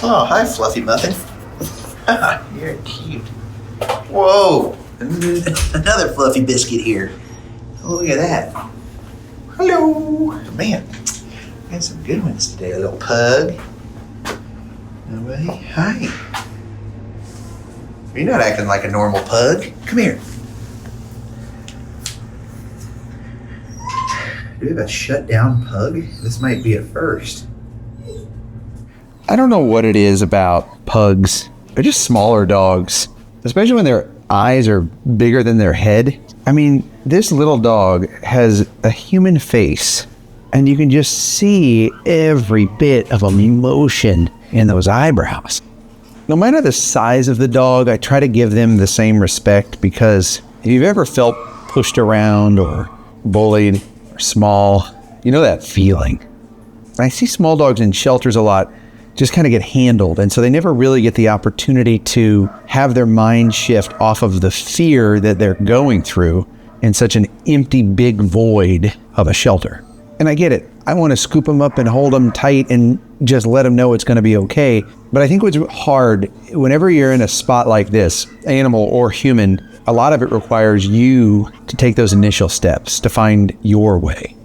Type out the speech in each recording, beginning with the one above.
Oh, hi, Fluffy Muffin. You're cute. Whoa, another fluffy biscuit here. Oh, look at that. Hello. Man, I had some good ones today, a little pug. Nobody? Hi. You're not acting like a normal pug. Come here. Do we have a shut-down pug? This might be a first. I don't know what it is about pugs. They're just smaller dogs, especially when their eyes are bigger than their head. I mean, this little dog has a human face, and you can just see every bit of emotion in those eyebrows. No matter the size of the dog, I try to give them the same respect, because if you've ever felt pushed around or bullied or small, you know that feeling. I see small dogs in shelters a lot just kind of get handled, and so they never really get the opportunity to have their mind shift off of the fear that they're going through in such an empty, big void of a shelter. And I get it. I want to scoop them up and hold them tight and just let them know it's going to be okay. But I think what's hard, whenever you're in a spot like this, animal or human, a lot of it requires you to take those initial steps to find your way.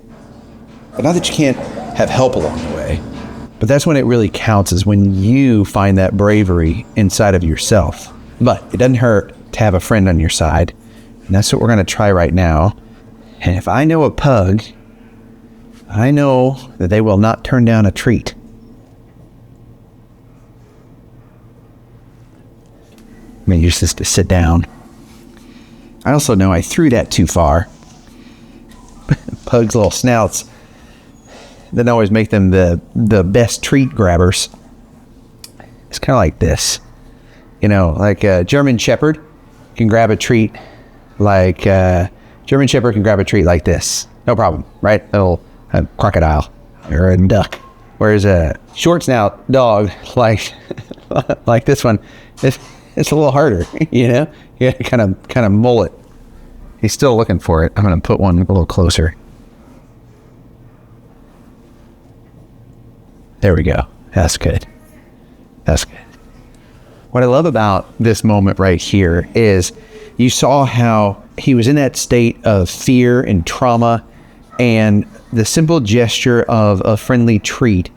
But not that you can't have help along the way, but that's when it really counts, is when you find that bravery inside of yourself. But it doesn't hurt to have a friend on your side. And that's what we're going to try right now. And if I know a pug, I know that they will not turn down a treat. I mean, you're just to sit down. I also know I threw that too far. Pugs' little snouts that always make them the best treat grabbers. It's kind of like this. You know, like a German Shepherd can grab a treat like German Shepherd can grab a treat like this. No problem, right? A crocodile or a duck. Whereas a short snout dog like like this one, it's a little harder, you know? You gotta kind of mull it. He's still looking for it. I'm gonna put one a little closer. There we go. That's good. That's good. What I love about this moment right here is you saw how he was in that state of fear and trauma, and the simple gesture of a friendly treat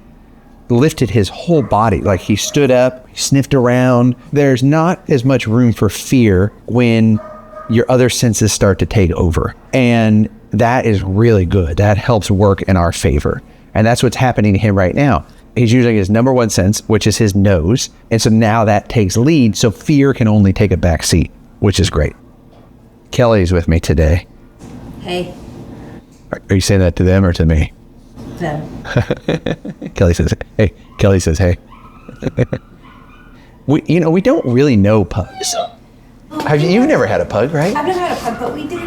lifted his whole body. Like, he stood up, he sniffed around. There's not as much room for fear when your other senses start to take over. And that is really good. That helps work in our favor. And that's what's happening to him right now. He's using his number one sense, which is his nose. And so now that takes lead. So fear can only take a back seat, which is great. Kelly's with me today. Hey. Are you saying that to them or to me? Them. Kelly says, hey. Kelly says, hey. We don't really know pugs. You've never had a pug, right? I've never had a pug, but we did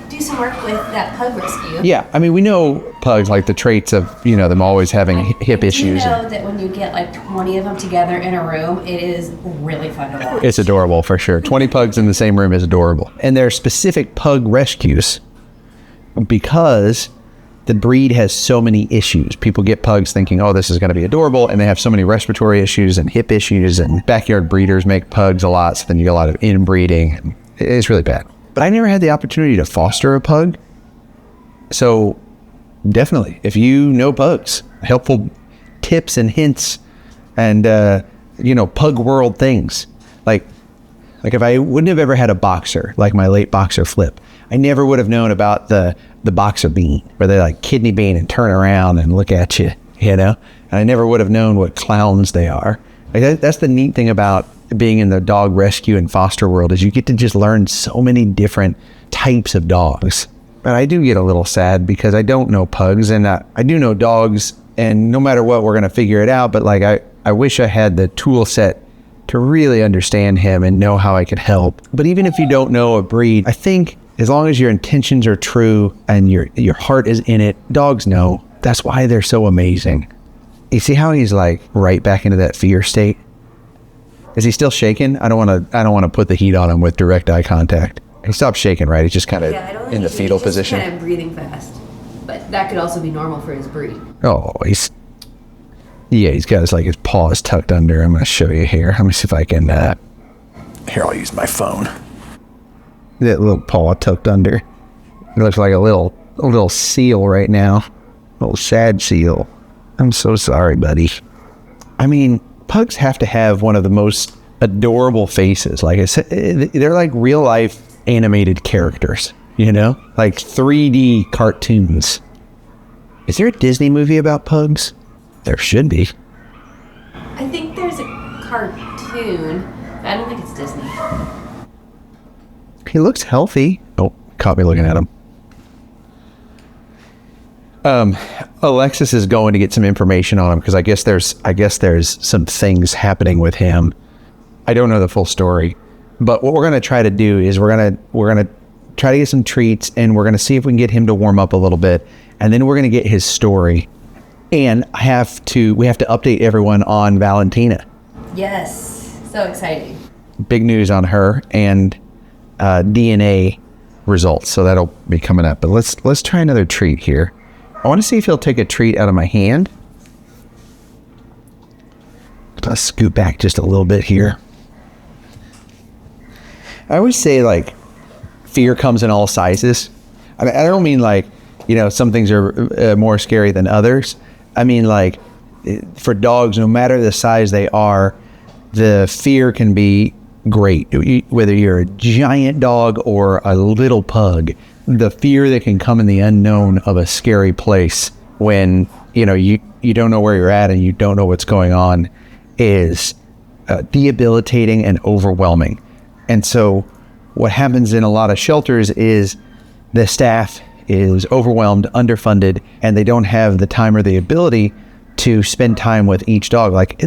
do some work with that pug rescue. Yeah, I mean, we know pugs, like the traits of, them always having hip issues. You know that when you get like 20 of them together in a room, it is really fun to watch. It's adorable, for sure. 20 pugs in the same room is adorable. And there are specific pug rescues because the breed has so many issues. People get pugs thinking, oh, this is going to be adorable, and they have so many respiratory issues and hip issues, and backyard breeders make pugs a lot, so then you get a lot of inbreeding. It's really bad. But I never had the opportunity to foster a pug. So definitely, if you know pugs, helpful tips and hints and, pug world things. Like if I wouldn't have ever had a boxer, like my late boxer Flip, I never would have known about the boxer bean, where they like kidney bean and turn around and look at you, And I never would have known what clowns they are. Like that's the neat thing about being in the dog rescue and foster world, is you get to just learn so many different types of dogs. But I do get a little sad because I don't know pugs, and I do know dogs, and no matter what, we're going to figure it out. But like, I wish I had the tool set to really understand him and know how I could help. But even if you don't know a breed, I think as long as your intentions are true and your heart is in it, dogs know. That's why they're so amazing. You see how he's like right back into that fear state? Is he still shaking? I don't want to put the heat on him with direct eye contact. He stopped shaking, right? He's just kind of in the fetal position. Kind of breathing fast, but that could also be normal for his breed. Oh, Yeah, he's got his paws tucked under. I'm going to show you here. Let me see if I can, here, I'll use my phone. That little paw tucked under. It looks like a little seal right now. A little sad seal. I'm so sorry, buddy. I mean, pugs have to have one of the most adorable faces. Like I said, they're like real life animated characters, you know? Like 3D cartoons. Is there a Disney movie about pugs? There should be. I think there's a cartoon. I don't think it's Disney. He looks healthy. Oh, caught me looking at him. Alexis is going to get some information on him because I guess there's some things happening with him. I don't know the full story, but what we're going to try to do is we're going to try to get some treats, and we're going to see if we can get him to warm up a little bit, and then we're going to get his story. And we have to update everyone on Valentina. Yes, so exciting. Big news on her and DNA results, so that'll be coming up. But let's try another treat here. I want to see if he'll take a treat out of my hand. Let's scoot back just a little bit here. I always say, like, fear comes in all sizes. I mean, I don't mean like, you know, some things are more scary than others. I mean, like, for dogs, no matter the size they are, the fear can be great. Whether you're a giant dog or a little pug, the fear that can come in the unknown of a scary place when, you know, you don't know where you're at and you don't know what's going on is debilitating and overwhelming. And so what happens in a lot of shelters is the staff is overwhelmed, underfunded, and they don't have the time or the ability to spend time with each dog. Like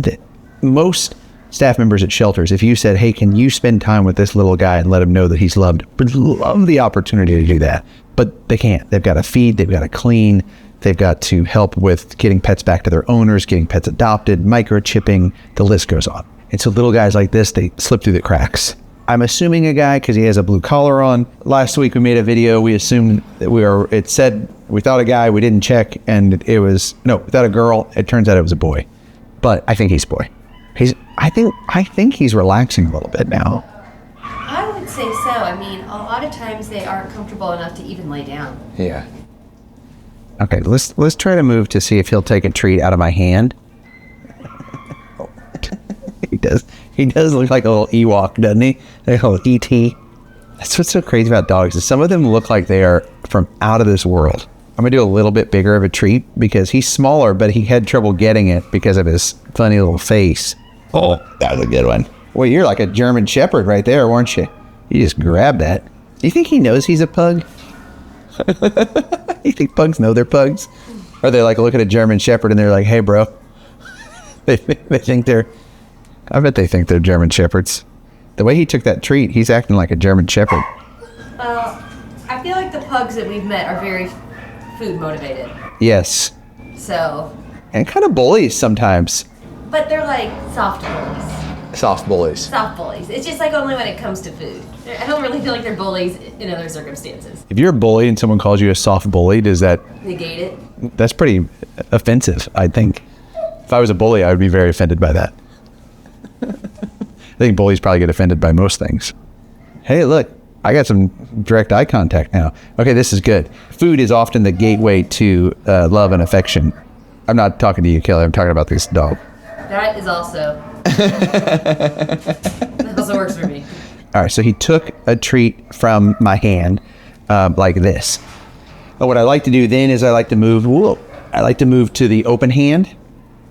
most staff members at shelters, if you said, hey, can you spend time with this little guy and let him know that he's loved, would love the opportunity to do that. But they can't. They've got to feed, they've got to clean, they've got to help with getting pets back to their owners, getting pets adopted, microchipping, the list goes on. And so little guys like this, they slip through the cracks. I'm assuming a guy because he has a blue collar on. Last week we made a video. We assumed that it said we thought a guy, we didn't check, and we thought a girl. It turns out it was a boy. But I think he's a boy. I think he's relaxing a little bit now. I would say so. I mean, a lot of times they aren't comfortable enough to even lay down. Yeah. Okay, let's try to move to see if he'll take a treat out of my hand. He does look like a little Ewok, doesn't he? Like a little E.T. That's what's so crazy about dogs is some of them look like they are from out of this world. I'm going to do a little bit bigger of a treat because he's smaller, but he had trouble getting it because of his funny little face. Oh, that was a good one. Well, you're like a German Shepherd right there, weren't you? You just grabbed that. Do you think he knows he's a pug? You think pugs know they're pugs? Or they like look at a German Shepherd and they're like, hey, bro. They think I bet they think they're German Shepherds. The way he took that treat, he's acting like a German Shepherd. Well, I feel like the pugs that we've met are very food motivated. Yes. So. And kind of bullies sometimes. But they're like soft bullies. Soft bullies. Soft bullies. It's just like only when it comes to food. I don't really feel like they're bullies in other circumstances. If you're a bully and someone calls you a soft bully, does that negate it? That's pretty offensive, I think. If I was a bully, I would be very offended by that. I think bullies probably get offended by most things. Hey, look, I got some direct eye contact now. Okay, this is good. Food is often the gateway to love and affection. I'm not talking to you, Kelly. I'm talking about this dog. That is also. That also works for me. All right, so he took a treat from my hand like this. But what I like to do then is I like to move to the open hand.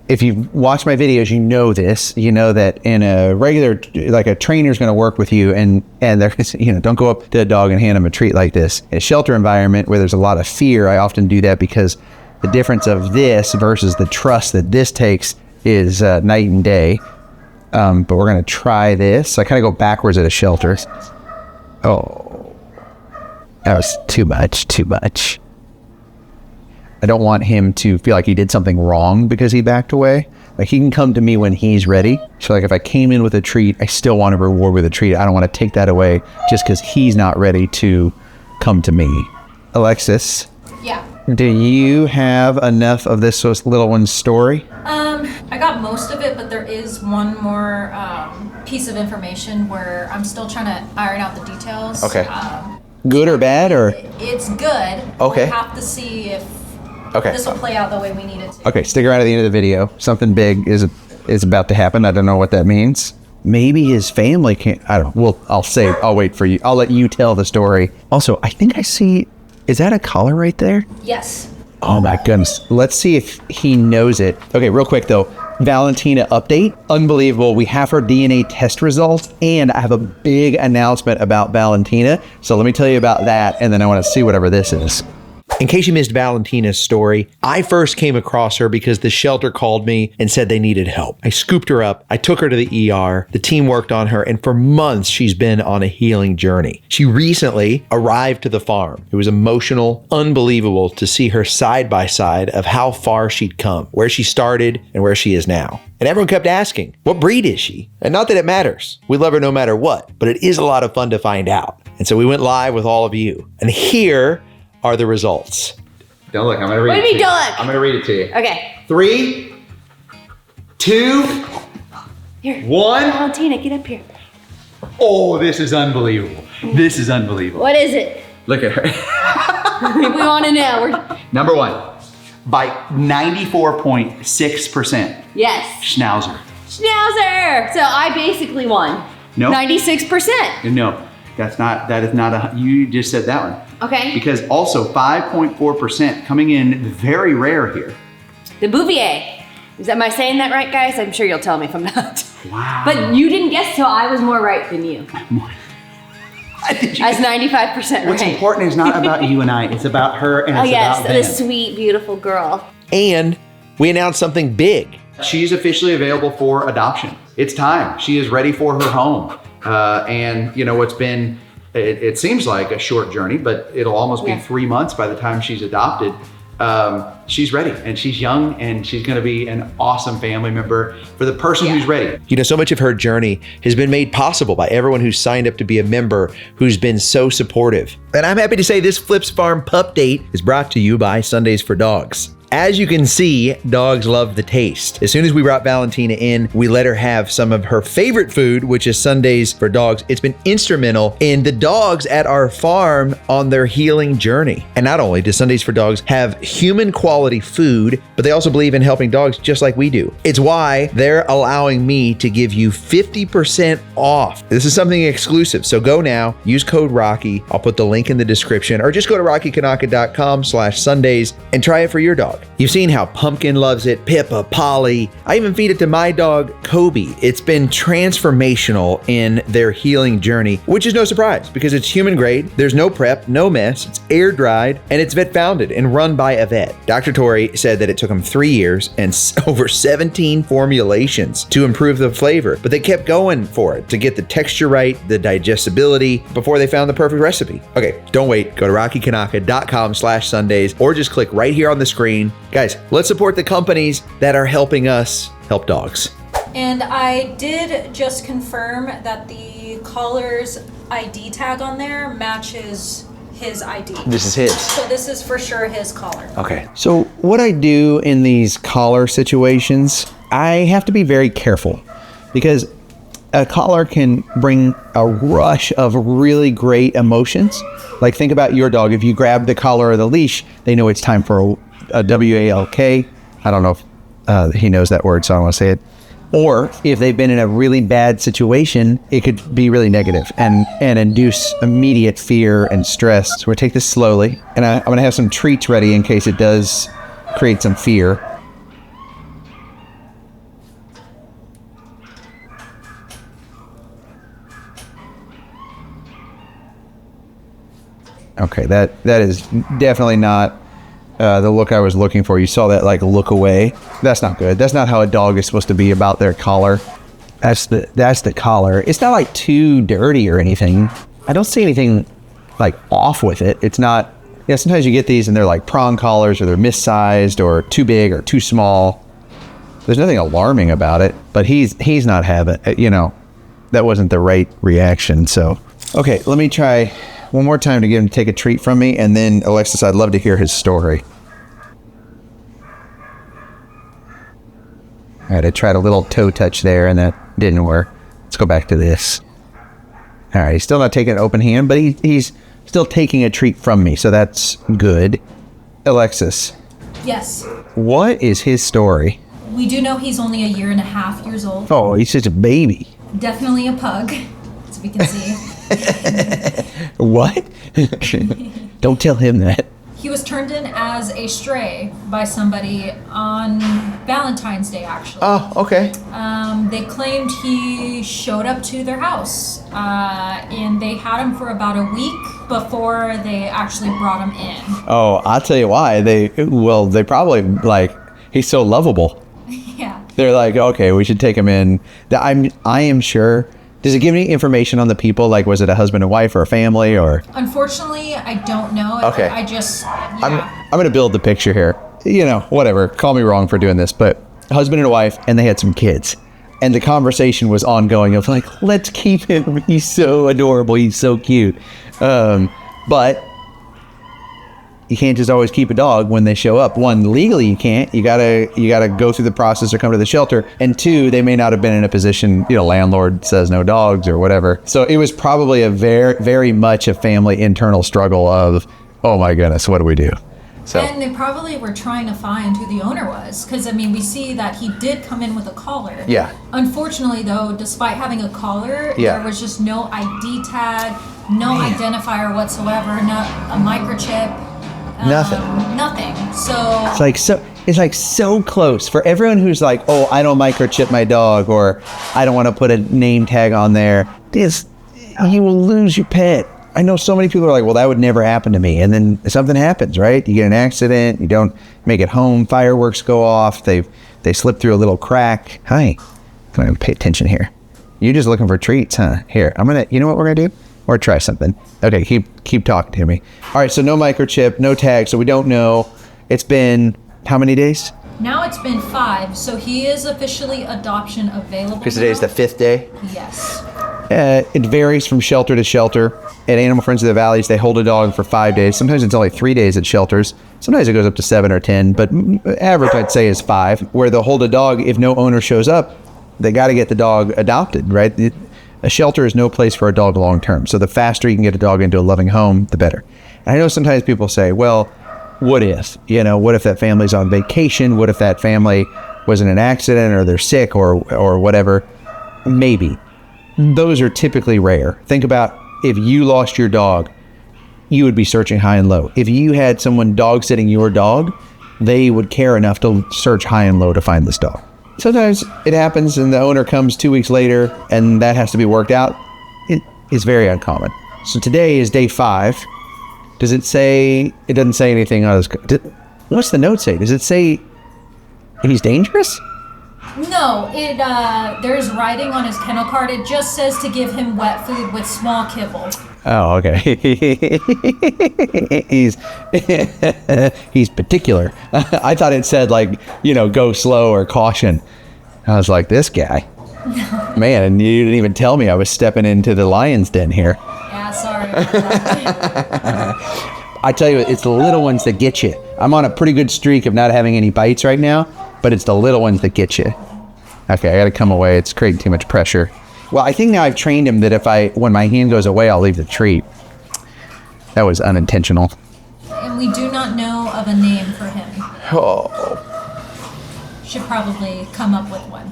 If you've watched my videos, you know this. You know that in a regular, like a trainer's going to work with you, and they're, don't go up to a dog and hand them a treat like this. In a shelter environment where there's a lot of fear, I often do that because the difference of this versus the trust that this takes is night and day. But we're going to try this. I kind of go backwards at a shelter. Oh, that was too much. I don't want him to feel like he did something wrong because he backed away. Like, he can come to me when he's ready. So like if I came in with a treat, I still want to reward with a treat. I don't want to take that away just because he's not ready to come to me. Alexis. Yeah. Do you have enough of this little one's story? I got most of it, but there is one more piece of information where I'm still trying to iron out the details. Okay. Good or bad, or? It's good. Okay. We'll have to see if Okay. this will play out the way we need it to. Okay, stick around at the end of the video. Something big is about to happen. I don't know what that means. Maybe his family can't. I don't know. I'll wait for you. I'll let you tell the story. Also, I think I see. Is that a collar right there? Yes. Oh my goodness. Let's see if he knows it. Okay, real quick though. Valentina update. Unbelievable. We have her DNA test results, and I have a big announcement about Valentina. So let me tell you about that, and then I want to see whatever this is. In case you missed Valentina's story, I first came across her because the shelter called me and said they needed help. I scooped her up, I took her to the ER, the team worked on her, and for months she's been on a healing journey. She recently arrived to the farm. It was emotional, unbelievable to see her side by side of how far she'd come, where she started and where she is now. And everyone kept asking, what breed is she? And not that it matters. We love her no matter what, but it is a lot of fun to find out. And so we went live with all of you. And here are the results. Don't look, I'm gonna read it to you. Don't look. I'm gonna read it to you. Okay. 3, 2, Here. 1. Valentina, get up here. Oh, this is unbelievable. This is unbelievable. What is it? Look at her. We want to know. Number 1, by 94.6%, Yes. Schnauzer. Schnauzer. So I basically won. No. 96%. No, that is not you just said that one. Okay. Because also 5.4% coming in very rare here. The Bouvier. Am I saying that right, guys? I'm sure you'll tell me if I'm not. Wow. But you didn't guess, so I was more right than you. That's 95% right. What's important is not about you and I, it's about her and Oh it's yes, about the them. sweet, beautiful girl. And we announced something big. She's officially available for adoption. It's time. She is ready for her home. And you know, it's been, it seems like a short journey, but it'll almost be 3 months by the time she's adopted. She's ready and she's young and she's gonna be an awesome family member for the person who's ready. You know, so much of her journey has been made possible by everyone who's signed up to be a member, who's been so supportive. And I'm happy to say this Flips Farm Pup Date is brought to you by Sundays for Dogs. As you can see, dogs love the taste. As soon as we brought Valentina in, we let her have some of her favorite food, which is Sundays for Dogs. It's been instrumental in the dogs at our farm on their healing journey. And not only does Sundays for Dogs have human quality food, but they also believe in helping dogs just like we do. It's why they're allowing me to give you 50% off. This is something exclusive. So go now, use code Rocky. I'll put the link in the description, or just go to rockykanaka.com/Sundays and try it for your dog. You've seen how Pumpkin loves it, Pippa, Polly. I even feed it to my dog, Kobe. It's been transformational in their healing journey, which is no surprise because it's human grade. There's no prep, no mess. It's air dried and it's vet founded and run by a vet. Dr. Torrey said that it took him 3 years and over 17 formulations to improve the flavor, but they kept going for it to get the texture right, the digestibility before they found the perfect recipe. Okay, don't wait. Go to rockykanaka.com/Sundays or just click right here on the screen. Guys, let's support the companies that are helping us help dogs. And I did just confirm that the collar's ID tag on there matches his ID. This is his. So this is for sure his collar. Okay. So what I do in these collar situations, I have to be very careful because a collar can bring a rush of really great emotions. Like think about your dog. If you grab the collar or the leash, they know it's time for a WALK. I don't know if he knows that word, so I don't want to say it. Or if they've been in a really bad situation, it could be really negative and induce immediate fear and stress. So we're gonna take this slowly, and I'm gonna have some treats ready in case it does create some fear. Okay, that is definitely not the look I was looking for. You saw that like look away. That's not good. That's not how a dog is supposed to be about their collar. That's the collar. It's not like too dirty or anything. I don't see anything like off with it. It's not. Yeah, sometimes you get these and they're like prong collars or they're missized or too big or too small. There's nothing alarming about it, but he's not having it. You know, that wasn't the right reaction. So, okay, let me try one more time to get him to take a treat from me, and then Alexis, I'd love to hear his story. All right, I tried a little toe touch there, and that didn't work. Let's go back to this. All right, he's still not taking an open hand, but he's still taking a treat from me, so that's good. Alexis, Yes. what is his story? We do know he's only 1.5 years old. Oh, he's such a baby. Definitely a pug, as we can see. What? Don't tell him that. He was turned in as a stray by somebody on Valentine's Day, actually. Oh, okay. They claimed he showed up to their house, and they had him for about a week before they actually brought him in. Oh, I'll tell you why. They probably, like, he's so lovable. Yeah. They're like, okay, we should take him in. I am sure. Does it give any information on the people? Like, was it a husband and wife or a family or? Unfortunately, I don't know. Okay. I just, yeah. I'm going to build the picture here. You know, whatever. Call me wrong for doing this, but husband and wife, and they had some kids. And the conversation was ongoing of like, let's keep him. He's so adorable. He's so cute. But you can't just always keep a dog when they show up. One, legally you can't. You gotta go through the process or come to the shelter. And two, they may not have been in a position, landlord says no dogs or whatever. So it was probably a very, very much a family internal struggle of, oh my goodness, what do we do? So. And they probably were trying to find who the owner was. Because, I mean, we see that he did come in with a collar. Yeah. Unfortunately, though, despite having a collar, there was just no ID tag, no identifier whatsoever, not a microchip. Nothing. So it's like so close for everyone who's like, oh, I don't microchip my dog, or I don't want to put a name tag on there. You will lose your pet. I know so many people are like, well, that would never happen to me. And then something happens, right? You get an accident, you don't make it home, fireworks go off, they slip through a little crack. Hi, come on, pay attention here. You're just looking for treats, huh? Here, you know what we're gonna do? Or try something. Okay, keep talking to me. All right, so no microchip, no tag, so we don't know. It's been how many days? now it's been 5, so he is officially adoption available. Because today is the 5th day? Yes. It varies from shelter to shelter. At Animal Friends of the Valleys, they hold a dog for 5 days. Sometimes it's only 3 days at shelters. Sometimes it goes up to 7 or 10, but average I'd say is 5, where they'll hold a dog. If no owner shows up, they got to get the dog adopted, right? A shelter is no place for a dog long term. So the faster you can get a dog into a loving home, the better. And I know sometimes people say, well, what if? What if that family's on vacation? What if that family was in an accident or they're sick or whatever? Maybe. Those are typically rare. Think about if you lost your dog, you would be searching high and low. If you had someone dog sitting your dog, they would care enough to search high and low to find this dog. Sometimes it happens and the owner comes 2 weeks later and that has to be worked out. It is very uncommon. So today is day 5. Does it say, it doesn't say anything on this. What's the note say? Does it say if he's dangerous? No, there's writing on his kennel card. It just says to give him wet food with small kibble. Oh, okay. He's particular. I thought it said go slow or caution. I was like, this guy. Man, and you didn't even tell me I was stepping into the lion's den here. Yeah, sorry about that. I tell you, it's the little ones that get you. I'm on a pretty good streak of not having any bites right now, but it's the little ones that get you. Okay, I gotta come away. It's creating too much pressure. Well, I think now I've trained him that when my hand goes away, I'll leave the treat. That was unintentional. And we do not know of a name for him. Oh. Should probably come up with one.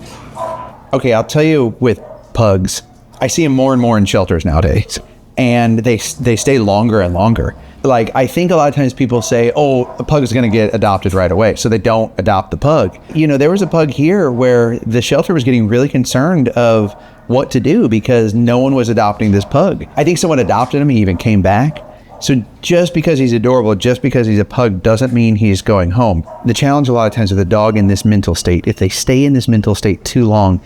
Okay, I'll tell you with pugs, I see them more and more in shelters nowadays. And they stay longer and longer. I think a lot of times people say, oh, a pug is going to get adopted right away. So they don't adopt the pug. There was a pug here where the shelter was getting really concerned of what to do because no one was adopting this pug. I think someone adopted him. He even came back. So just because he's adorable, just because he's a pug doesn't mean he's going home. The challenge a lot of times with a dog in this mental state, if they stay in this mental state too long,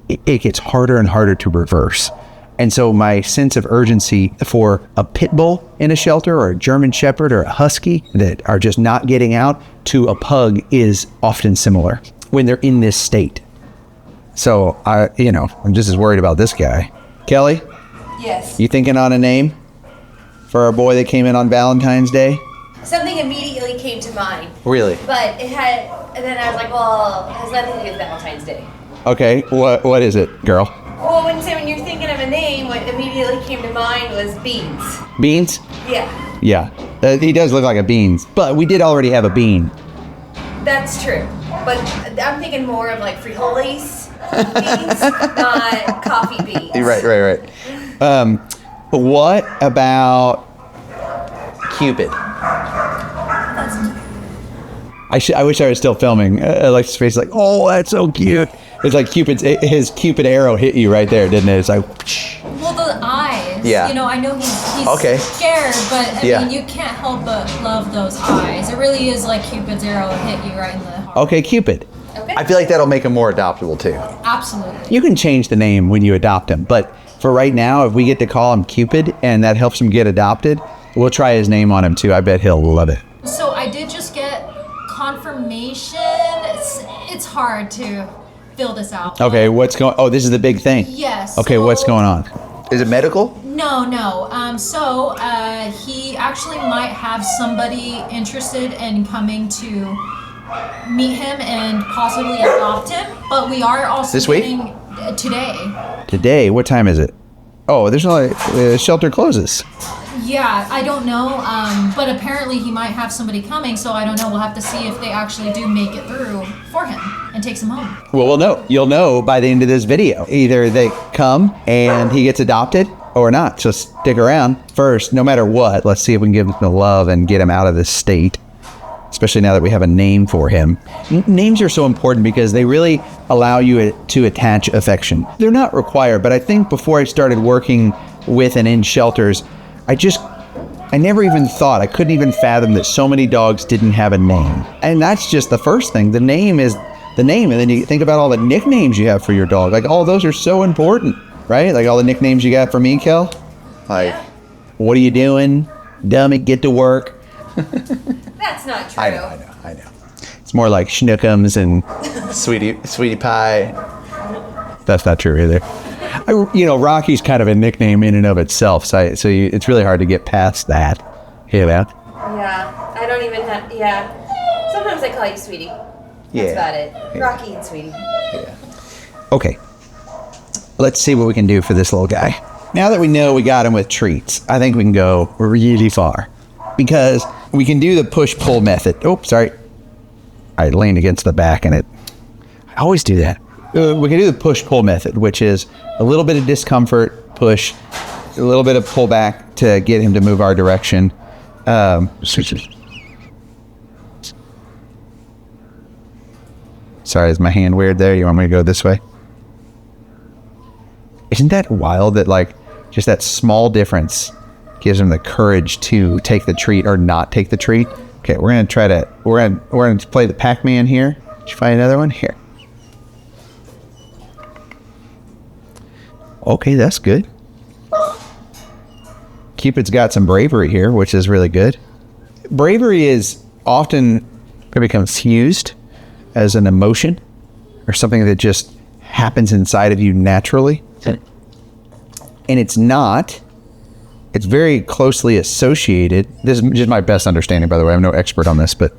it gets harder and harder to reverse. And so my sense of urgency for a pit bull in a shelter or a German shepherd or a husky that are just not getting out to a pug is often similar when they're in this state. So I'm just as worried about this guy. Kelly? Yes. You thinking on a name for our boy that came in on Valentine's Day? Something immediately came to mind. Really? But it had, and then I was like, well, it has nothing to do with Valentine's Day. Okay, what is it, girl? Well, when you're thinking of a name, what immediately came to mind was Beans. Beans? Yeah. Yeah. He does look like a beans, but we did already have a bean. That's true. But I'm thinking more of like frijoles beans, not coffee beans. Right. What about Cupid? I wish I was still filming. Alexa's face is like, oh, that's so cute. It's like his Cupid arrow hit you right there, didn't it? It's like, whoosh. Well, the eyes. Yeah. You know, I know he's okay. scared, but I Yeah. mean, you can't help but love those eyes. It really is like Cupid's arrow hit you right in the heart. Okay, Cupid. Okay. I feel like that'll make him more adoptable too. Absolutely. You can change the name when you adopt him, but for right now, if we get to call him Cupid and that helps him get adopted, we'll try his name on him too. I bet he'll love it. So I did just get confirmation. It's hard to fill this out. Okay, what's going? Oh, this is the big thing. Yes. Okay, what's going on? Is it medical? No. So he actually might have somebody interested in coming to meet him and possibly adopt him. But we are also This week? getting today. Today? What time is it? Oh, there's no shelter closes. Yeah, I don't know. But apparently he might have somebody coming, so I don't know. We'll have to see if they actually do make it through for him and takes him home. Well, we'll know. You'll know by the end of this video. Either they come and he gets adopted or not. So stick around. First, no matter what, let's see if we can give him the love and get him out of this state. Especially now that we have a name for him. Names are so important because they really allow you to attach affection. They're not required, but I think before I started working with and in shelters, I never even thought, I couldn't even fathom that so many dogs didn't have a name. And that's just the first thing. The name is the name. And then you think about all the nicknames you have for your dog. Like all those are so important, right? Like all the nicknames you got for me, Kel? Like, what are you doing? Dummy, get to work. That's not true. I know. It's more like schnookums and sweetie pie. That's not true either. Rocky's kind of a nickname in and of itself, so it's really hard to get past that. Hear that? Yeah, I don't even have, yeah. Sometimes I call you Sweetie. That's about it. Yeah. Rocky and Sweetie. Yeah. Okay. Let's see what we can do for this little guy. Now that we know we got him with treats, I think we can go really far. Because we can do the push-pull method. Oh, sorry. I leaned against the back and I always do that. We can do the push-pull method, which is a little bit of discomfort, push, a little bit of pull back to get him to move our direction. Sorry, is my hand weird there? You want me to go this way? Isn't that wild that just that small difference gives him the courage to take the treat or not take the treat? Okay, we're gonna play the Pac-Man here. Did you find another one? Here. Okay, that's good. Cupid's got some bravery here, which is really good. Bravery is often confused as an emotion or something that just happens inside of you naturally. And it's not. It's very closely associated. This is just my best understanding, by the way. I'm no expert on this, but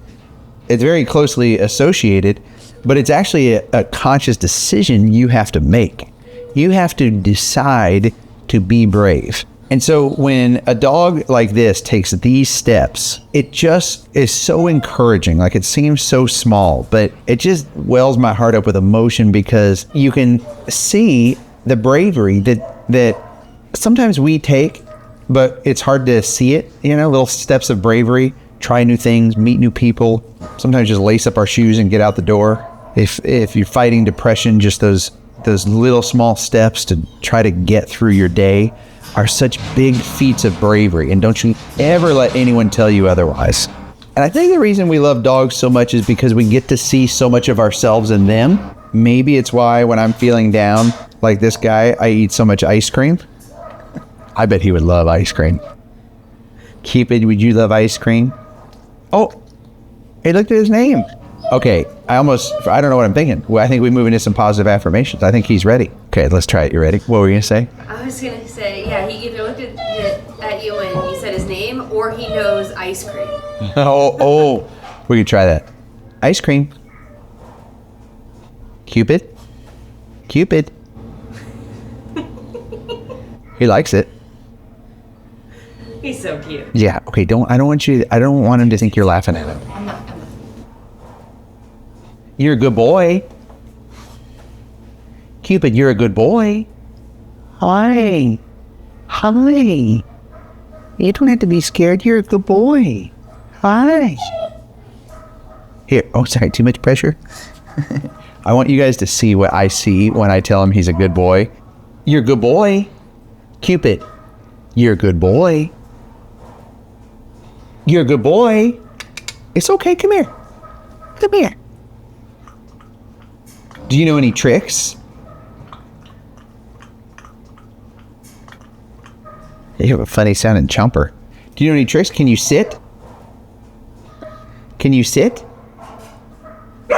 it's very closely associated, but it's actually a conscious decision you have to make. You have to decide to be brave. And so when a dog like this takes these steps, it just is so encouraging. It seems so small, but it just wells my heart up with emotion because you can see the bravery that sometimes we take, but it's hard to see it, little steps of bravery, try new things, meet new people, sometimes just lace up our shoes and get out the door. If you're fighting depression, just those little small steps to try to get through your day are such big feats of bravery, and don't you ever let anyone tell you otherwise. And I think the reason we love dogs so much is because we get to see so much of ourselves in them. Maybe it's why when I'm feeling down, like this guy, I eat so much ice cream. I bet he would love ice cream. Cupid, would you love ice cream? Oh, he looked at his name. Okay, I don't know what I'm thinking. Well, I think we move into some positive affirmations. I think he's ready. Okay, let's try it. You ready? What were you going to say? I was going to say, yeah, he either looked at you when you said his name or he knows ice cream. We could try that. Ice cream. Cupid. Cupid. He likes it. He's so cute. Yeah. Okay. I don't want him to think you're laughing at him. I'm not. You're a good boy. Cupid, you're a good boy. Hi. Hi. You don't have to be scared. You're a good boy. Hi. Here. Oh, sorry. Too much pressure? I want you guys to see what I see when I tell him he's a good boy. You're a good boy. Cupid, you're a good boy. You're a good boy. It's okay. Come here. Come here. Do you know any tricks? You have a funny sounding chomper. Do you know any tricks? Can you sit? Can you sit?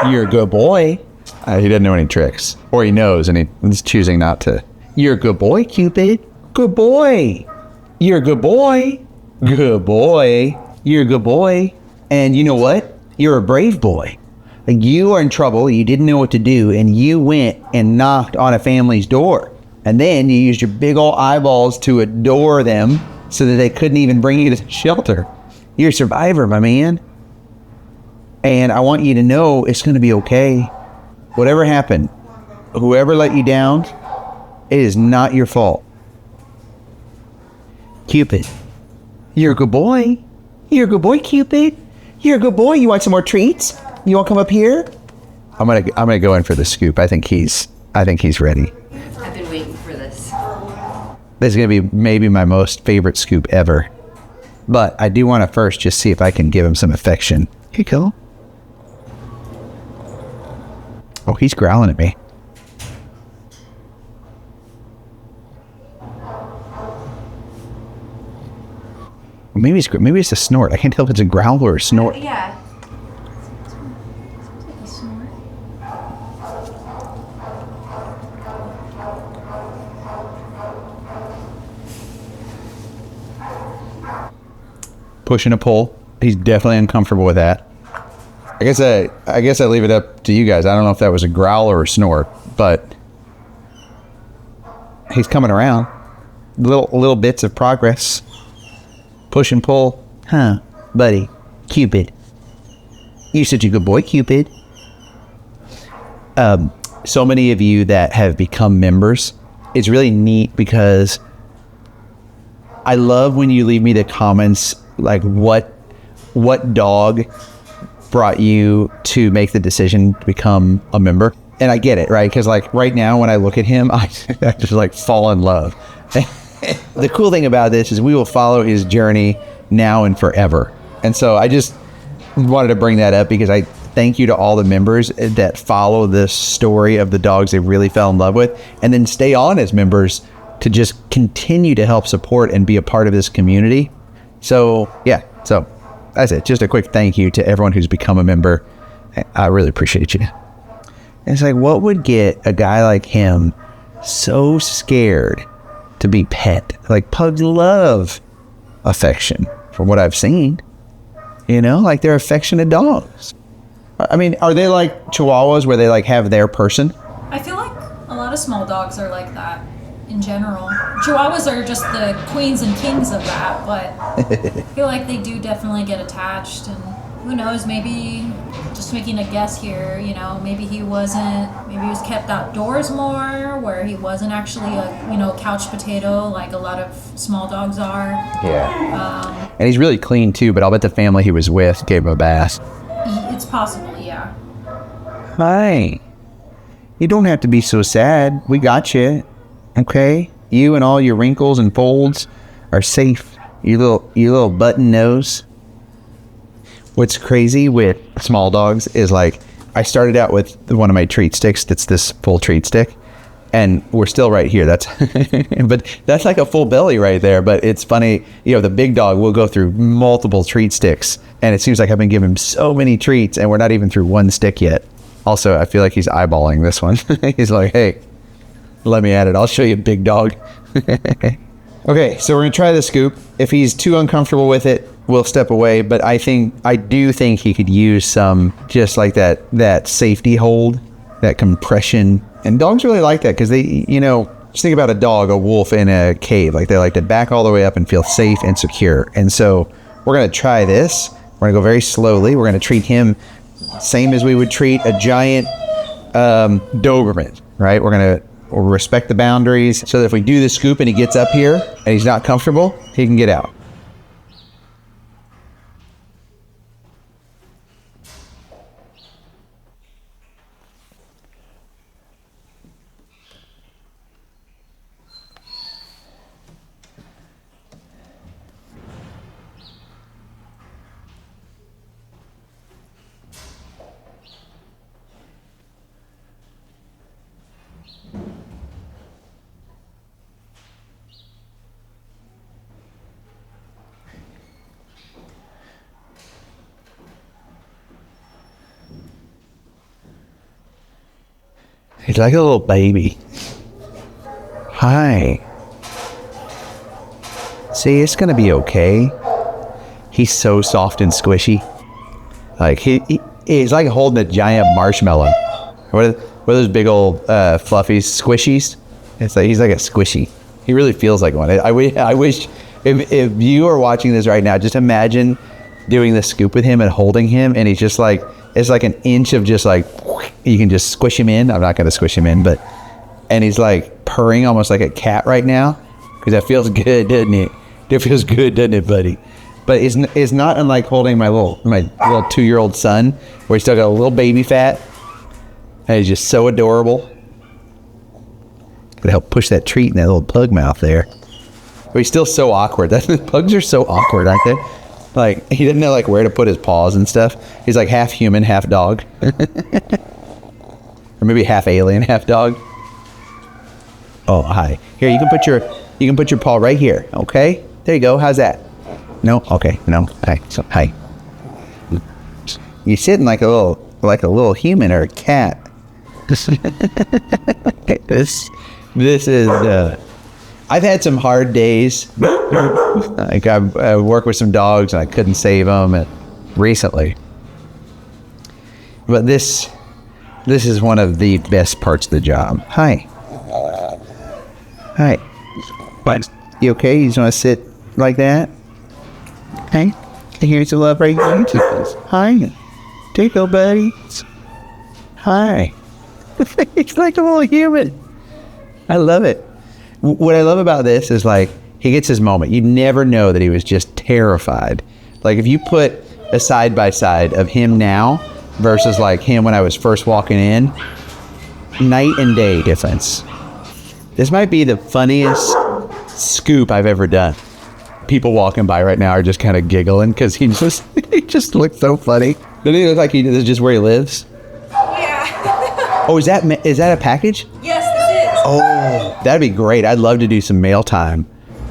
You're a good boy. He doesn't know any tricks. Or he knows and he's choosing not to. You're a good boy, Cupid. Good boy. You're a good boy. Good boy. You're a good boy. And you know what? You're a brave boy. Like, you are in trouble. You didn't know what to do. And you went and knocked on a family's door. And then you used your big old eyeballs to adore them so that they couldn't even bring you to the shelter. You're a survivor, my man. And I want you to know it's going to be okay. Whatever happened, whoever let you down, it is not your fault. Cupid, you're a good boy. You're a good boy, Cupid. You're a good boy. You want some more treats? You want to come up here? I'm gonna go in for the scoop. I think he's ready. I've been waiting for this. This is gonna be maybe my most favorite scoop ever. But I do want to first just see if I can give him some affection. Here you go. Oh, he's growling at me. Maybe it's a snort. I can't tell if it's a growl or a snort. Yeah. Push and a pull. He's definitely uncomfortable with that. I guess I leave it up to you guys. I don't know if that was a growl or a snort, but he's coming around. Little bits of progress. Push and pull. Huh, buddy. Cupid. You're such a good boy, Cupid. So many of you that have become members, it's really neat because I love when you leave me the comments like what dog brought you to make the decision to become a member. And I get it, right? Because like right now when I look at him, I just like fall in love. The cool thing about this is we will follow his journey now and forever. And so I just wanted to bring that up because I thank you to all the members that follow this story of the dogs they really fell in love with and then stay on as members to just continue to help support and be a part of this community. So yeah, so that's it. Just a quick thank you to everyone who's become a member. I really appreciate you. And it's like, what would get a guy like him so scared to be pet? Like, pugs love affection from what I've seen. You know, like they're affectionate dogs. I mean, are they like Chihuahuas where they like have their person? I feel like a lot of small dogs are like that in general. Chihuahuas are just the queens and kings of that, but I feel like they do definitely get attached. And who knows, maybe just making a guess here, you know, maybe he was kept outdoors more, where he wasn't actually a couch potato like a lot of small dogs are. Yeah. And he's really clean too, but I'll bet the family he was with gave him a bath. It's possible, yeah. Hi. You don't have to be so sad. We got you. Okay? You and all your wrinkles and folds are safe. You little button nose. What's crazy with small dogs is like, I started out with one of my treat sticks that's this full treat stick, and we're still right here. But that's like a full belly right there. But it's funny, you know, the big dog will go through multiple treat sticks, and it seems like I've been giving him so many treats, and we're not even through one stick yet. Also, I feel like he's eyeballing this one. He's like, hey, let me at it. I'll show you, big dog. Okay, so we're gonna try the scoop. If he's too uncomfortable with it, we'll step away. But I do think he could use some, just like that safety hold, that compression. And dogs really like that because they, just think about a dog, a wolf in a cave. Like, they like to back all the way up and feel safe and secure. And so we're going to try this. We're going to go very slowly. We're going to treat him same as we would treat a giant Doberman, right? We'll respect the boundaries so that if we do the scoop and he gets up here and he's not comfortable, he can get out. He's like a little baby. Hi. See, it's gonna be okay. He's so soft and squishy. Like he's like holding a giant marshmallow. What are those big old fluffies? Squishies? It's like he's like a squishy. He really feels like one. I wish if you are watching this right now, just imagine doing the scoop with him and holding him, and he's just like, it's like an inch of just like, you can just squish him in. I'm not going to squish him in, and he's like purring almost like a cat right now, because that feels good, doesn't it? That feels good, doesn't it, buddy? But it's not unlike holding my little 2-year-old son, where he's still got a little baby fat, and he's just so adorable. Could help push that treat in that little pug mouth there. But he's still so awkward. Pugs are so awkward, aren't they? Like, he didn't know like where to put his paws and stuff. He's like half human, half dog. Or maybe half alien, half dog. Oh, hi. Here, you can put your paw right here, okay? There you go. How's that? No? Okay. No. Hi. So, hi. You're sitting like a little human or a cat. This is I've had some hard days. Like I worked with some dogs and I couldn't save them recently. But this is one of the best parts of the job. Hi. Hi. What? You okay? You just want to sit like that? Okay. Here's some love right here. Hi. There you go, buddy. Hi. It's like a little human. I love it. What I love about this is like, he gets his moment. You never know that he was just terrified. Like if you put a side by side of him now versus like him when I was first walking in, night and day difference. This might be the funniest scoop I've ever done. People walking by right now are just kind of giggling because he just looks so funny. Doesn't he look like this is just where he lives? Yeah. Oh, is that a package? Yes, this is. Oh, that'd be great. I'd love to do some mail time.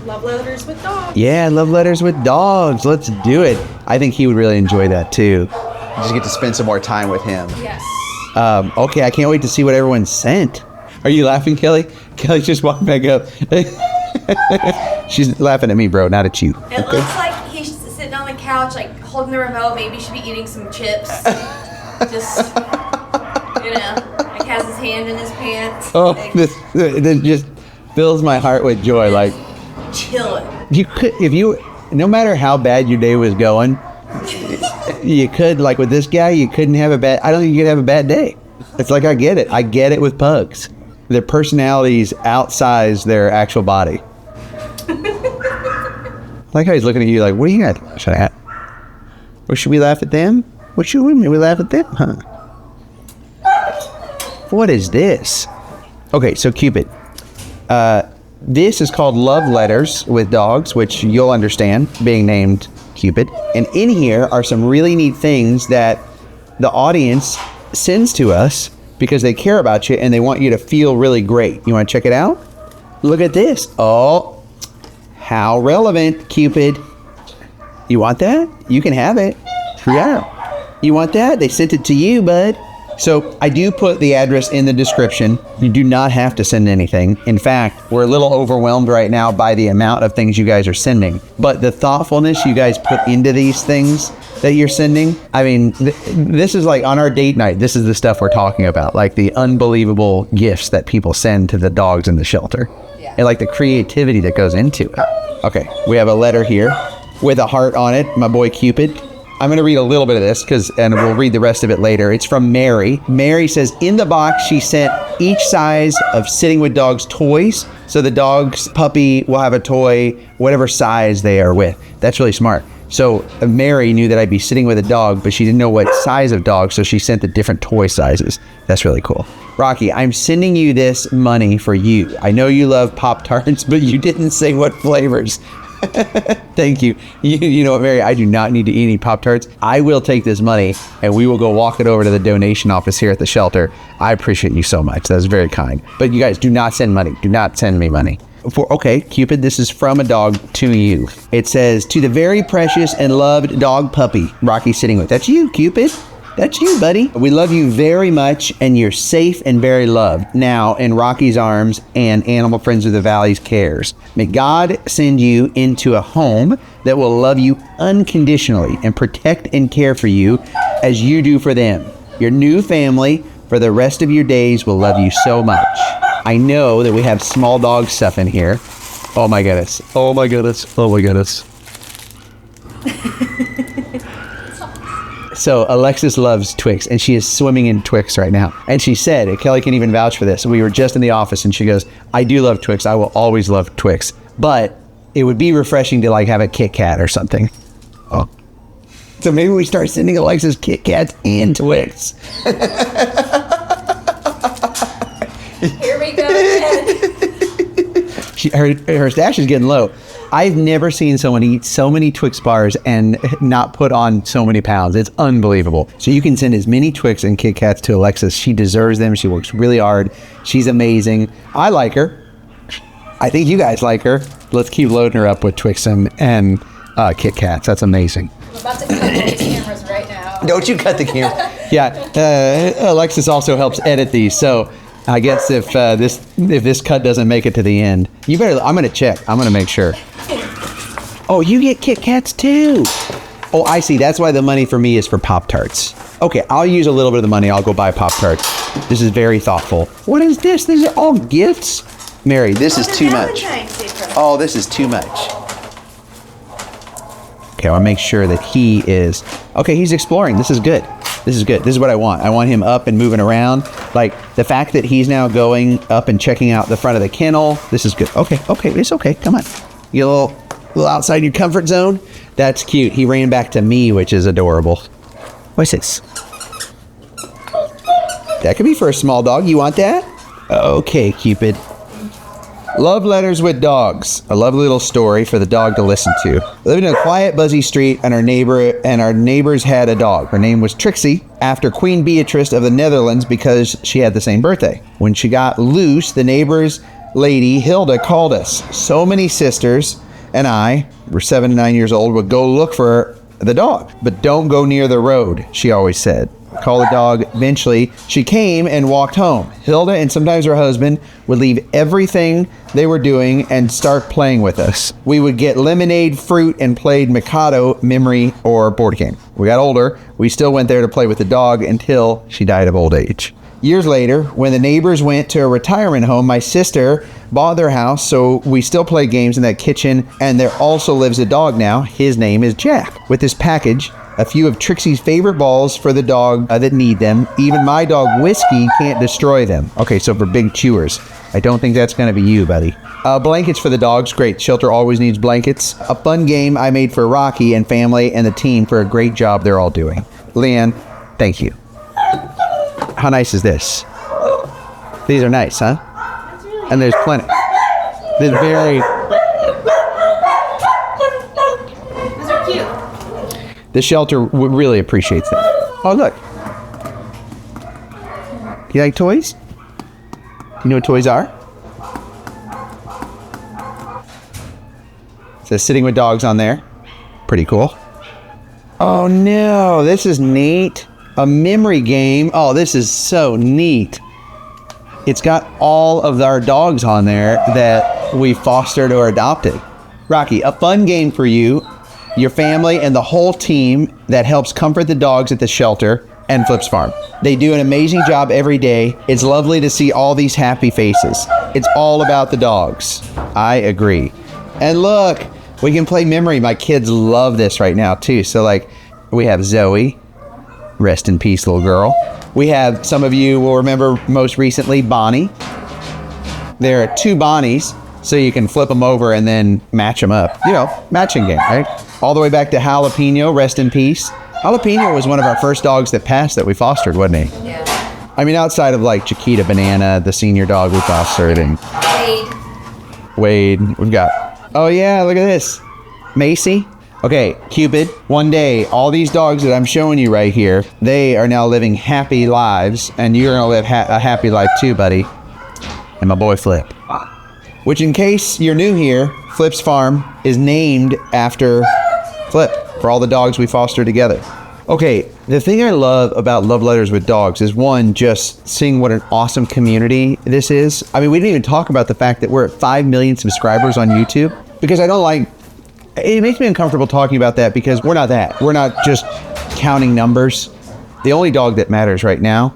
Love letters with dogs. Yeah, love letters with dogs. Let's do it. I think he would really enjoy that too. Just get to spend some more time with him. Yes. Okay, I can't wait to see what everyone sent. Are you laughing, Kelly? Kelly's just walking back up. She's laughing at me, bro, not at you. It looks like he's sitting on the couch, like holding the remote. Maybe he should be eating some chips. Just, like has his hand in his pants. Oh, this just fills my heart with joy. Like, chilling. No matter how bad your day was going, you could, like with this guy, you couldn't have I don't think you could have a bad day. It's like, I get it with pugs. Their personalities outsize their actual body. Like how he's looking at you like, what do you got? Or should we laugh at them? What should we laugh at them, huh? What is this? Okay, so Cupid. This is called Love Letters with Dogs, which you'll understand, being named Cupid. And in here are some really neat things that the audience sends to us because they care about you and they want you to feel really great. You want to check it out? Look at this. Oh, how relevant, Cupid. You want that? You can have it. Yeah. You want that? They sent it to you, bud. So I do put the address in the description. You do not have to send anything. In fact, we're a little overwhelmed right now by the amount of things you guys are sending. But the thoughtfulness you guys put into these things that you're sending, I mean, this is like on our date night, this is the stuff we're talking about, like the unbelievable gifts that people send to the dogs in the shelter. Yeah. And like the creativity that goes into it. Okay, we have a letter here with a heart on it, my boy Cupid. I'm going to read a little bit of this and we'll read the rest of it later. It's from Mary. Mary says, in the box, she sent each size of Sitting with Dogs toys. So the dog's puppy will have a toy, whatever size they are with. That's really smart. So Mary knew that I'd be sitting with a dog, but she didn't know what size of dog. So she sent the different toy sizes. That's really cool. Rocky, I'm sending you this money for you. I know you love Pop-Tarts, but you didn't say what flavors. Thank you. You know what, Mary? I do not need to eat any Pop-Tarts. I will take this money and we will go walk it over to the donation office here at the shelter. I appreciate you so much. That's very kind. But you guys do not send money. Do not send me money. Okay, Cupid, this is from a dog to you. It says, to the very precious and loved dog puppy Rocky's sitting with. That's you, Cupid. That's you, buddy. We love you very much, and you're safe and very loved now in Rocky's arms and Animal Friends of the Valley's cares. May God send you into a home that will love you unconditionally and protect and care for you as you do for them. Your new family for the rest of your days will love you so much. I know that we have small dog stuff in here. Oh my goodness. Oh my goodness. Oh my goodness. So Alexis loves Twix, and she is swimming in Twix right now. And she said, and Kelly can even vouch for this, we were just in the office, and she goes, I do love Twix. I will always love Twix. But it would be refreshing to like have a Kit Kat or something. Oh. So maybe we start sending Alexis Kit Kats and Twix. Here we go. Her stash is getting low. I've never seen someone eat so many Twix bars and not put on so many pounds. It's unbelievable. So you can send as many Twix and Kit Kats to Alexis. She deserves them. She works really hard. She's amazing. I like her. I think you guys like her. Let's keep loading her up with Twix and Kit Kats. That's amazing. I'm about to cut all these cameras right now. Don't you cut the camera. Yeah, Alexis also helps edit these. So I guess if this cut doesn't make it to the end, you better. I'm gonna check. I'm gonna make sure. Oh, you get Kit Kats too. Oh, I see. That's why the money for me is for Pop-Tarts. Okay, I'll use a little bit of the money. I'll go buy Pop-Tarts. This is very thoughtful. What is this? These are all gifts. Mary, this is too much. Oh, this is too much. Okay, I'll make sure that he is. Okay, he's exploring. This is good. This is good. This is what I want. I want him up and moving around. Like the fact that he's now going up and checking out the front of the kennel. This is good. Okay, it's okay. Come on. You a little outside your comfort zone. That's cute. He ran back to me, which is adorable. What's this? That could be for a small dog. You want that? Okay, Cupid. Love letters with dogs. A lovely little story for the dog to listen to. We lived in a quiet, buzzy street, and our neighbors had a dog. Her name was Trixie, after Queen Beatrice of the Netherlands, because she had the same birthday. When she got loose, the neighbor's lady, Hilda, called us. So many sisters and I, we're 7 and 9 years old, would go look for the dog. But don't go near the road, she always said. Call the dog. Eventually, she came and walked home. Hilda and sometimes her husband would leave everything they were doing and start playing with us. We would get lemonade, fruit, and played Mikado, memory, or board game. We got older. We still went there to play with the dog until she died of old age. Years later, when the neighbors went to a retirement home, my sister bought their house, so we still play games in that kitchen, and there also lives a dog now. His name is Jack. With this package, a few of Trixie's favorite balls for the dog that need them. Even my dog, Whiskey, can't destroy them. Okay, so for big chewers. I don't think that's going to be you, buddy. Blankets for the dogs. Great. Shelter always needs blankets. A fun game I made for Rocky and family and the team for a great job they're all doing. Leanne, thank you. How nice is this? These are nice, huh? And there's plenty. These very... Those are cute. The shelter really appreciates them. Oh, look. You like toys? You know what toys are? It says Sitting with Dogs on there. Pretty cool. Oh no, this is neat. a memory game. Oh, this is so neat. It's got all of our dogs on there that we fostered or adopted. Rocky, a fun game for you, your family, and the whole team that helps comfort the dogs at the shelter and Flip's Farm. They do an amazing job every day. It's lovely to see all these happy faces. It's all about the dogs. I agree. And look, we can play memory. My kids love this right now too. So like, we have Zoe, rest in peace, little girl. We have, some of you will remember most recently, Bonnie. There are 2 Bonnies, so you can flip them over and then match them up. You know, matching game, right? All the way back to Jalapeno, rest in peace. Jalapeno was one of our first dogs that passed that we fostered, wasn't he? Yeah. I mean, outside of like Chiquita Banana, the senior dog we fostered, and Wade. We've got, oh yeah, look at this. Macy. Okay, Cupid. One day, all these dogs that I'm showing you right here, they are now living happy lives, and you're gonna live a happy life too, buddy. And my boy Flip. Which, in case you're new here, Flip's Farm is named after Flip, for all the dogs we foster together. Okay, the thing I love about Love Letters with Dogs is, one, just seeing what an awesome community this is. I mean, we didn't even talk about the fact that we're at 5 million subscribers on YouTube, because I don't like, it makes me uncomfortable talking about that, because we're not that. We're not just counting numbers. The only dog that matters right now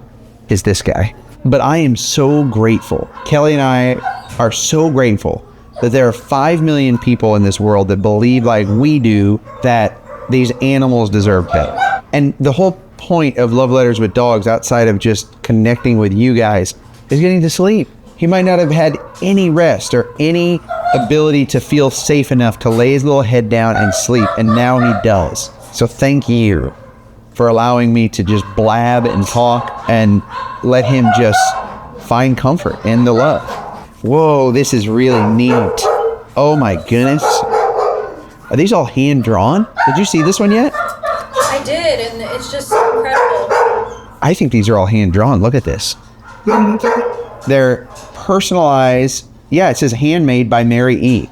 is this guy. But I am so grateful. Kelly and I are so grateful that there are 5 million people in this world that believe like we do that these animals deserve better. And the whole point of Love Letters with Dogs, outside of just connecting with you guys, is getting to sleep. He might not have had any rest or any ability to feel safe enough to lay his little head down and sleep, and now he does. So thank you for allowing me to just blab and talk and let him just find comfort in the love. Whoa, this is really neat. Oh my goodness. Are these all hand drawn? Did you see this one yet? I did, and it's just incredible. I think these are all hand drawn. Look at this. They're personalized. Yeah, it says handmade by Mary E.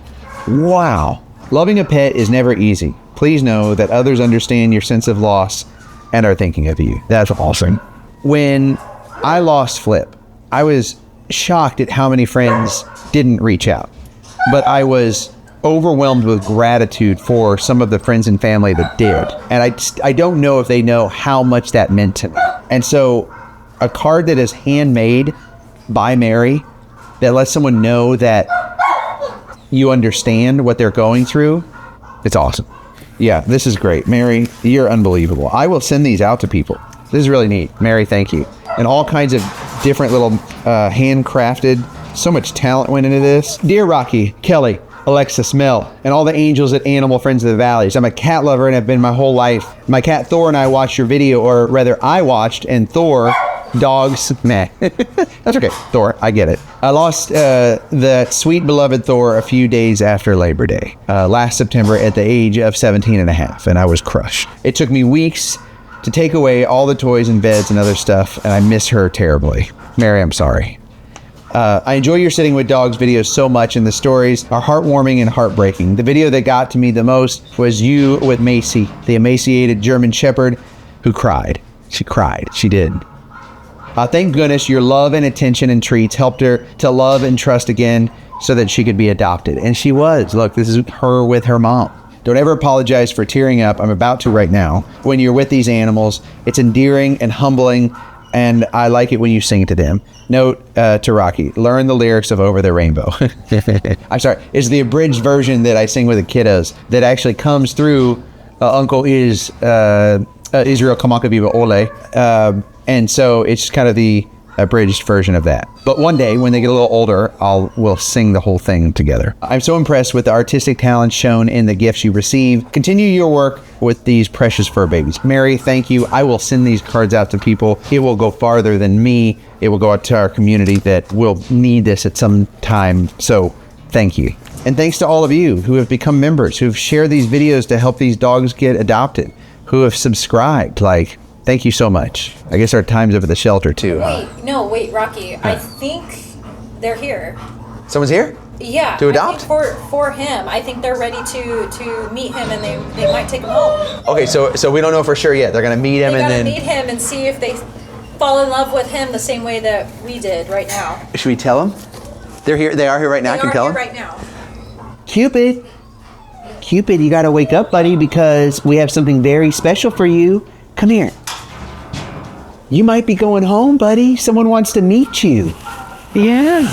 Wow. Loving a pet is never easy. Please know that others understand your sense of loss and are thinking of you. That's awesome. When I lost Flip, I was shocked at how many friends didn't reach out. But I was overwhelmed with gratitude for some of the friends and family that did. And I don't know if they know how much that meant to me. And so a card that is handmade by Mary, that lets someone know that you understand what they're going through, it's awesome. Yeah, this is great. Mary, you're unbelievable. I will send these out to people. This is really neat. Mary, thank you. And all kinds of different little handcrafted, so much talent went into this. Dear Rocky, Kelly, Alexa, Mel, and all the angels at Animal Friends of the Valleys. I'm a cat lover and have been my whole life. My cat Thor and I watched your video, or rather I watched, and Thor, dogs, meh. That's okay, Thor, I get it. I lost that sweet beloved Thor a few days after Labor Day, last September at the age of 17 and a half, and I was crushed. It took me weeks to take away all the toys and beds and other stuff, and I miss her terribly. Mary, I'm sorry. I enjoy your Sitting with Dogs videos so much, and the stories are heartwarming and heartbreaking. The video that got to me the most was you with Macy, the emaciated German Shepherd who cried. She cried. She did. Thank goodness your love and attention and treats helped her to love and trust again so that she could be adopted. And she was. Look, this is her with her mom. Don't ever apologize for tearing up. I'm about to right now. When you're with these animals, it's endearing and humbling, and I like it when you sing to them. Note to Rocky, learn the lyrics of Over the Rainbow. I'm sorry, it's the abridged version that I sing with the kiddos that actually comes through Uncle Israel Kamaka Viva Ole. And so it's kind of the abridged version of that. But one day, when they get a little older, we'll sing the whole thing together. I'm so impressed with the artistic talent shown in the gifts you receive. Continue your work with these precious fur babies. Mary, thank you. I will send these cards out to people. It will go farther than me. It will go out to our community that will need this at some time. So thank you. And thanks to all of you who have become members, who've shared these videos to help these dogs get adopted, who have subscribed. Thank you so much. I guess our time's up at the shelter too. Wait, Rocky. I think they're here. Someone's here? Yeah. To adopt? I think for him. I think they're ready to meet him, and they might take him home. Okay, so we don't know for sure yet. They're gonna meet him They and gotta then meet him and see if they fall in love with him the same way that we did right now. should we tell them? They're here. They are here right now. I can tell them. Right now. Cupid, you gotta wake up, buddy, because we have something very special for you. Come here. You might be going home, buddy. Someone wants to meet you. Yeah.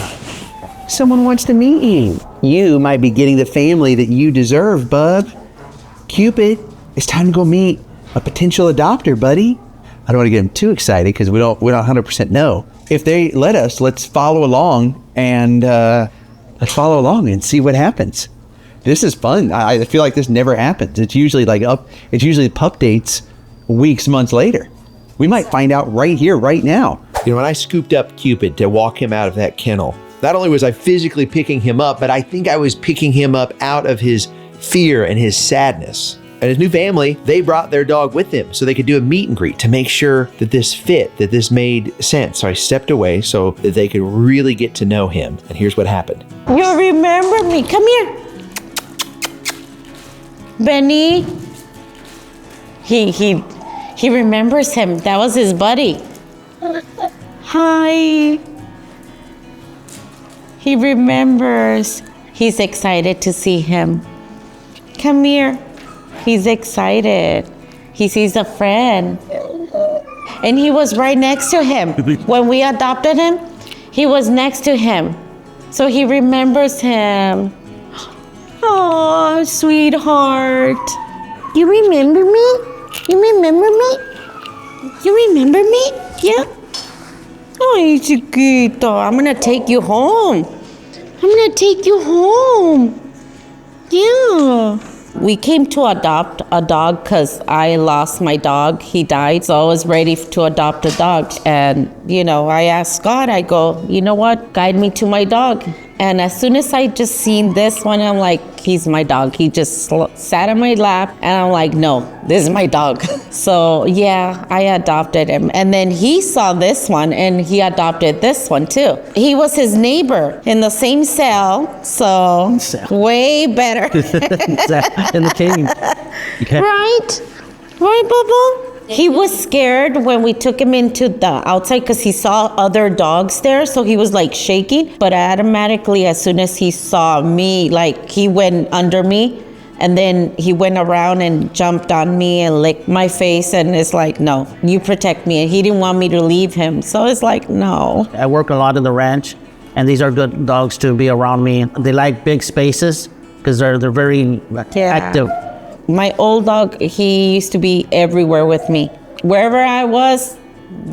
Someone wants to meet you. You might be getting the family that you deserve, bub. Cupid, it's time to go meet a potential adopter, buddy. I don't want to get them too excited because we don't 100% know. If they let us, let's follow along and see what happens. This is fun. I feel like this never happens. It's usually it's usually pup dates weeks, months later. We might find out right here, right now. You know, when I scooped up Cupid to walk him out of that kennel, not only was I physically picking him up, but I think I was picking him up out of his fear and his sadness. And his new family, they brought their dog with them so they could do a meet and greet to make sure that this fit, that this made sense. So I stepped away so that they could really get to know him. And here's what happened. You remember me? Come here. Benny. He remembers him. That was his buddy. Hi. He remembers. He's excited to see him. Come here. He's excited. He sees a friend. And he was right next to him. When we adopted him, he was next to him. So he remembers him. Oh, sweetheart. You remember me? You remember me? You remember me? Yeah? Oh, chiquito. I'm gonna take you home. I'm gonna take you home. Yeah. We came to adopt a dog because I lost my dog. He died, so I was ready to adopt a dog. And, I asked God, I go, you know what? Guide me to my dog. And as soon as I just seen this one, I'm like, he's my dog. He just sat on my lap, and I'm like, no, this is my dog. So, yeah, I adopted him. And then he saw this one, and he adopted this one, too. He was his neighbor in the same cell, so way better. In the cage. Right? Right, Bubba? He was scared when we took him into the outside because he saw other dogs there, so he was like shaking. But automatically, as soon as he saw me, he went under me, and then he went around and jumped on me and licked my face, and it's like, no, you protect me. And he didn't want me to leave him, so it's like, no. I work a lot in the ranch, and these are good dogs to be around me. They like big spaces because they're very active. My old dog, he used to be everywhere with me. Wherever I was,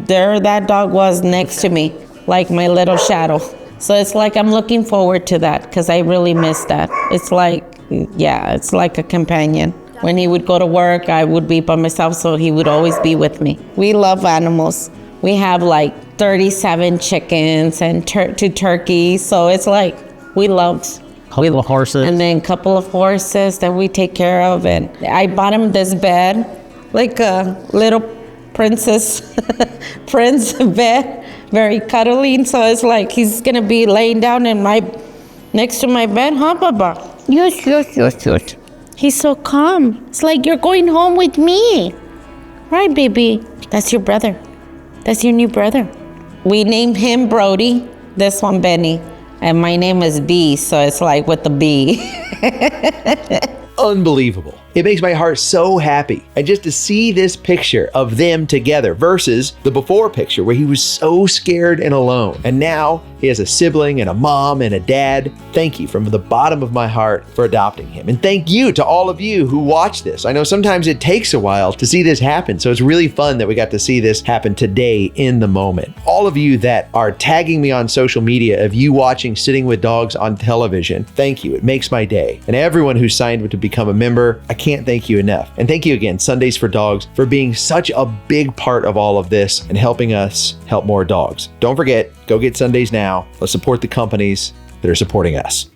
that dog was next to me, like my little shadow. So it's like I'm looking forward to that because I really miss that. It's like a companion. When he would go to work, I would be by myself, so he would always be with me. We love animals. We have 37 chickens and 2 turkeys, so it's like we loved. Little horses. And then a couple of horses that we take care of. And I bought him this bed, like a little prince bed, very cuddly. So it's like he's going to be laying down next to my bed, huh, Baba? Yes. He's so calm. It's like you're going home with me. Right, baby? That's your brother. That's your new brother. We named him Brody, this one Benny. And my name is B, so it's like with the B. Unbelievable. It makes my heart so happy. And just to see this picture of them together versus the before picture where he was so scared and alone. And now he has a sibling and a mom and a dad. Thank you from the bottom of my heart for adopting him. And thank you to all of you who watch this. I know sometimes it takes a while to see this happen. So it's really fun that we got to see this happen today in the moment. All of you that are tagging me on social media of you watching Sitting with Dogs on television, thank you. It makes my day. And everyone who signed to become a member, I can't thank you enough. And thank you again, Sundays for Dogs, for being such a big part of all of this and helping us help more dogs. Don't forget, go get Sundays now. Let's support the companies that are supporting us.